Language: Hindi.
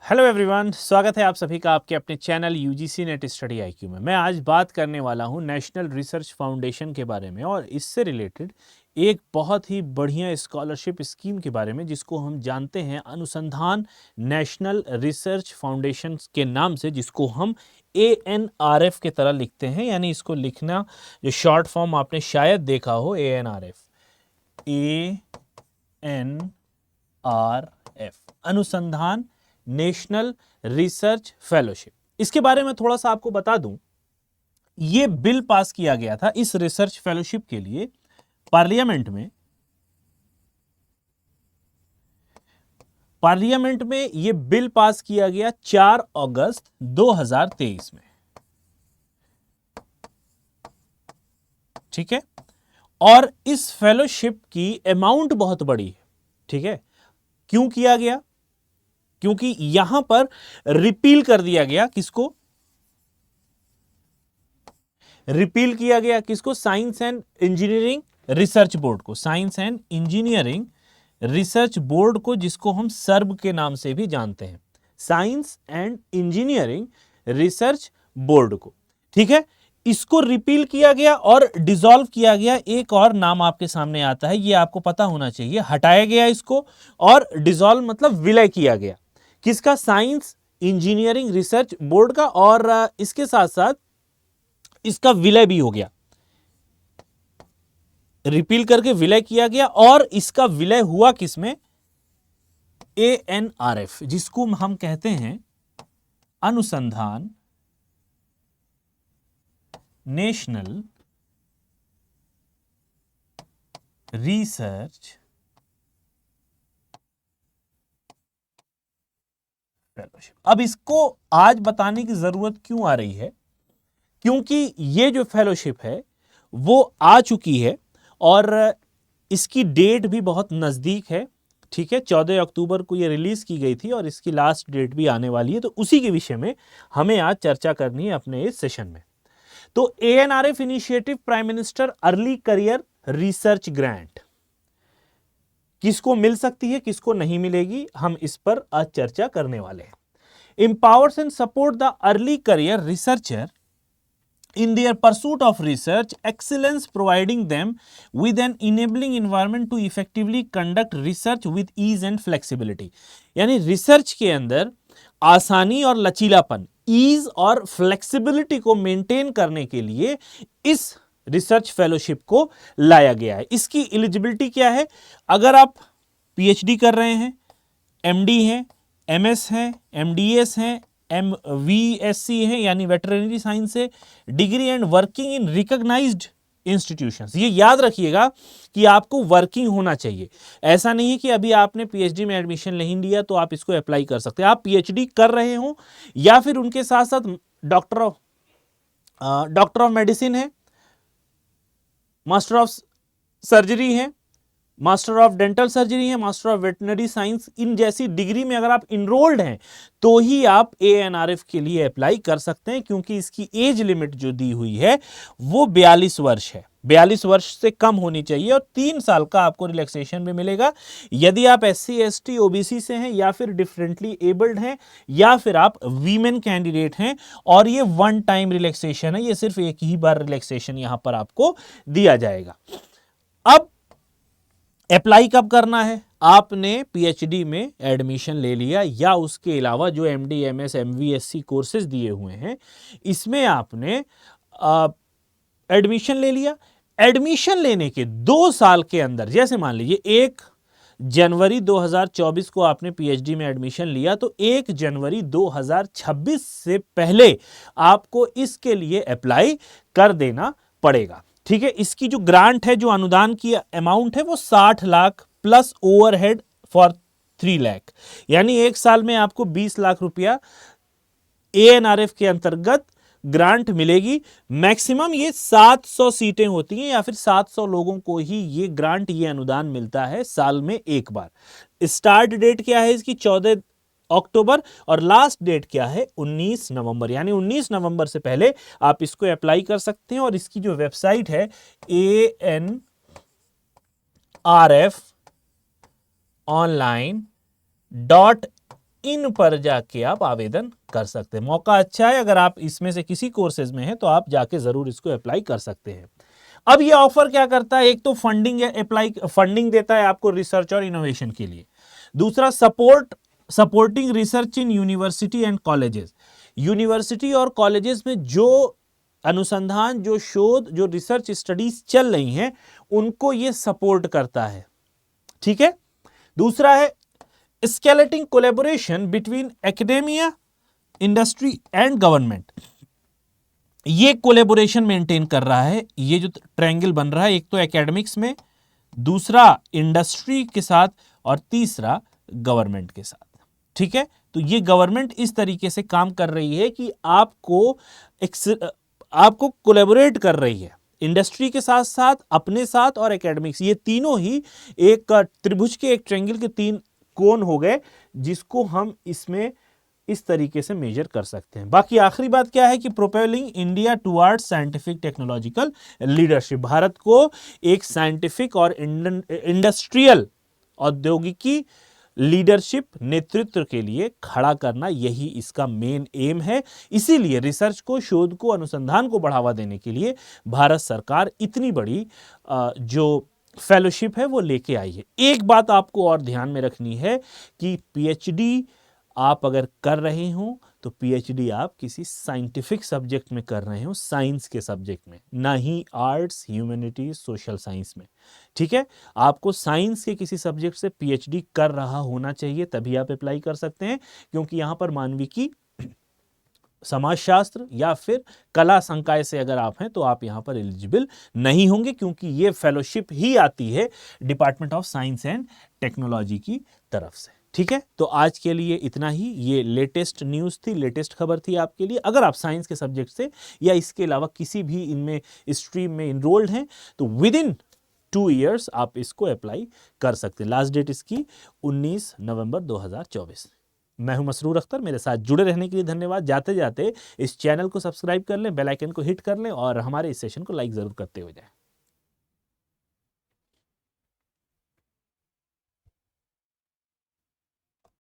हेलो एवरीवन, स्वागत है आप सभी का आपके अपने channel UGC net study IQ में। मैं आज बात करने वाला हूं नेशनल रिसर्च फाउंडेशन के बारे में और इससे रिलेटेड एक बहुत ही बढ़िया स्कॉलरशिप स्कीम के बारे में जिसको हम जानते हैं अनुसंधान नेशनल रिसर्च फाउंडेशन के नाम से, जिसको हम ANRF के तरह लिखते हैं। यानी इसको लिखना जो शॉर्ट फॉर्म आपने शायद देखा हो, ANRF, ANRF, अनुसंधान नेशनल रिसर्च फेलोशिप। इसके बारे में थोड़ा सा आपको बता दूं, यह बिल पास किया गया था इस रिसर्च फेलोशिप के लिए पार्लियामेंट में यह बिल पास किया गया 4 अगस्त 2023 में। ठीक है, और इस फेलोशिप की अमाउंट बहुत बड़ी है। ठीक है, क्यों किया गया? क्योंकि यहां पर रिपील कर दिया गया किसको? रिपील किया गया किसको? Science and engineering research board को। Science and engineering research board को, जिसको हम सर्ब के नाम से भी जानते हैं, science and engineering research board को। ठीक है, इसको रिपील किया गया और डिसॉल्व किया गया। एक और नाम आपके सामने आता है, यह आपको पता होना चाहिए। हटाया गया इसको, और डिसॉल्व मतलब विलय किया गया। किसका? साइंस इंजीनियरिंग रिसर्च बोर्ड का। और इसके साथ साथ इसका विलय भी हो गया, रिपील करके विलय किया गया। और इसका विलय हुआ किसमें? ANRF, जिसको हम कहते हैं अनुसंधान नेशनल रिसर्च फेलोशिप। अब इसको आज बताने की जरूरत क्यों आ रही है? क्योंकि ये जो फेलोशिप है वो आ चुकी है और इसकी डेट भी बहुत नजदीक है। ठीक है, 14 अक्टूबर को ये रिलीज की गई थी और इसकी लास्ट डेट भी आने वाली है। तो उसी के विषय में हमें आज चर्चा करनी है अपने इस सेशन में। तो ANRF initiative prime minister early career research grant किसको मिल सकती है, किसको नहीं मिलेगी, हम इस पर आज चर्चा करने वाले हैं। Empowers and support the early career researcher in their pursuit of research excellence, providing them with an enabling environment to effectively conduct research with ease and flexibility। यानी रिसर्च के अंदर आसानी और लचीलापन, ईज और फ्लेक्सिबिलिटी को मेंटेन करने के लिए इस रिसर्च फेलोशिप को लाया गया है। इसकी एलिजिबिलिटी क्या है? अगर आप PhD कर रहे हैं, MD हैं, MS हैं, MDS हैं, MVSC है यानी वेटरनरी साइंस है, degree and working in recognised institutions. ये याद रखिएगा कि आपको वर्किंग होना चाहिए। ऐसा नहीं है कि अभी आपने PhD में एडमिशन नहीं लिया तो आप इसको अप्लाई कर सकते हैं। आप PhD कर रहे हो या फिर उनके साथ साथ डॉक्टर ऑफ मेडिसिन है, मास्टर ऑफ सर्जरी है, मास्टर ऑफ डेंटल सर्जरी है, मास्टर ऑफ वेटनरी साइंस, इन जैसी डिग्री में अगर आप इनरोल्ड हैं तो ही आप ANRF के लिए अप्लाई कर सकते हैं। क्योंकि इसकी एज लिमिट जो दी हुई है वो 42 वर्ष है, 42 वर्ष से कम होनी चाहिए और 3 साल का आपको रिलैक्सेशन भी मिलेगा यदि आप SC ST OBC से हैं या फिर डिफरेंटली एबल्ड हैं या फिर आप वीमेन कैंडिडेट हैं। और ये वन टाइम रिलैक्सेशन है, ये सिर्फ एक ही बार रिलैक्सेशन यहां पर आपको दिया जाएगा। अब अप्लाई कब करना है? आपने PhD में एडमिशन ले लिया या उसके अलावा जो MD MS MVSC कोर्सेज दिए हुए हैं इसमें आपने एडमिशन ले लिया। एडमिशन लेने के 2 साल के अंदर, जैसे मान लीजिए 1 जनवरी 2024 को आपने PhD में एडमिशन लिया तो 1 जनवरी 2026 से पहले आपको इसके लिए अप्लाई कर देना पड़ेगा। ठीक है, इसकी जो ग्रांट है, जो अनुदान की अमाउंट है वो 60 lakh plus overhead for 3 lakh, यानी 1 साल में आपको 20 लाख रुपया ANRF के अंतर्गत ग्रांट मिलेगी। मैक्सिमम ये 700 सीटें होती हैं या फिर 700 लोगों को ही ये ग्रांट, ये अनुदान मिलता है साल में एक बार। स्टार्ट डेट क्या है इसकी? 14 अक्टूबर और लास्ट डेट क्या है? 19 नवंबर। यानी 19 नवंबर से पहले आप इसको अप्लाई कर सकते हैं। और इसकी जो वेबसाइट है ANRF online.in इन पर जाके आप आवेदन कर सकते हैं। मौका अच्छा है, अगर आप इसमें से किसी कोर्सेज में हैं तो आप जाके जरूर इसको अप्लाई कर सकते हैं। अब ये ऑफर क्या करता है, एक तो फंडिंग देता है आपको रिसर्च और इनोवेशन के लिए। दूसरा supporting research in university and colleges. University और कॉलेजेस में जो अनुसंधान, जो शोध, जो रिसर्च स्टडीज चल रही हैं उनको ये सपोर्ट करता है। ठीक है। दूसरा है escalating collaboration between academia, industry and government. ये कोलैबोरेशन मेंटेन कर रहा है। ये जो ट्रायंगल बन रहा है, एक तो एकेडमिक्स में, दूसरा इंडस्ट्री के साथ और तीसरा गवर्नमेंट के साथ। ठीक है। तो ये गवर्नमेंट इस तरीके से काम कर रही है कि आपको कोलैबोरेट कर रही है इंडस्ट्री के साथ साथ, अपने साथ और एकेडमिक्स। ये तीनों ही एक त्रिभुज के, एक ट्रायंगल के 3 कोण हो गए, जिसको हम इसमें इस तरीके से मेजर कर सकते हैं। बाकी आखिरी बात क्या है कि propelling India towards scientific technological leadership. Bharat को एक साइंटिफिक और इंडस्ट्रियल औद्योगिकी लीडरशिप, नेतृत्व के लिए खड़ा करना, यही इसका मेन एम है। इसीलिए रिसर्च को, शोध को, अनुसंधान को बढ़ावा देने के लिए भारत सरकार इतनी बड़ी जो फेलोशिप है वो लेके आई है। एक बात आपको और ध्यान में रखनी है कि पीएचडी आप अगर कर रहे हो तो पीएचडी आप किसी साइंटिफिक सब्जेक्ट में कर रहे हो, साइंस के सब्जेक्ट में, ना ही आर्ट्स, ह्यूमैनिटीज, सोशल साइंस में। ठीक है। आपको साइंस के किसी सब्जेक्ट से पीएचडी कर रहा होना चाहिए, तभी आप अप्लाई कर सकते हैं, क्योंकि यहां पर मानविकी, समाजशास्त्र या फिर कला संकाय से अगर आप हैं तो आप यहां पर एलिजिबल नहीं होंगे, क्योंकि ये फेलोशिप ही आती है department of science and technology की तरफ से। ठीक है। तो आज के लिए इतना ही। ये लेटेस्ट न्यूज़ थी, लेटेस्ट खबर थी आपके लिए। अगर आप साइंस के सब्जेक्ट से या इसके अलावा किसी भी इनमें स्ट्रीम में इनरोल्ड हैं तो विद इन 2 ईयर्स आप इसको अप्लाई कर सकते हैं। लास्ट डेट इसकी 19 नवंबर 2024। मैं हूं मसरूर अख्तर। मेरे साथ जुड़े रहने के लिए धन्यवाद। जाते जाते इस चैनल को सब्सक्राइब कर लें, बेल आइकन को हिट कर लें और हमारे इस सेशन को लाइक जरूर करते हुए जाएं।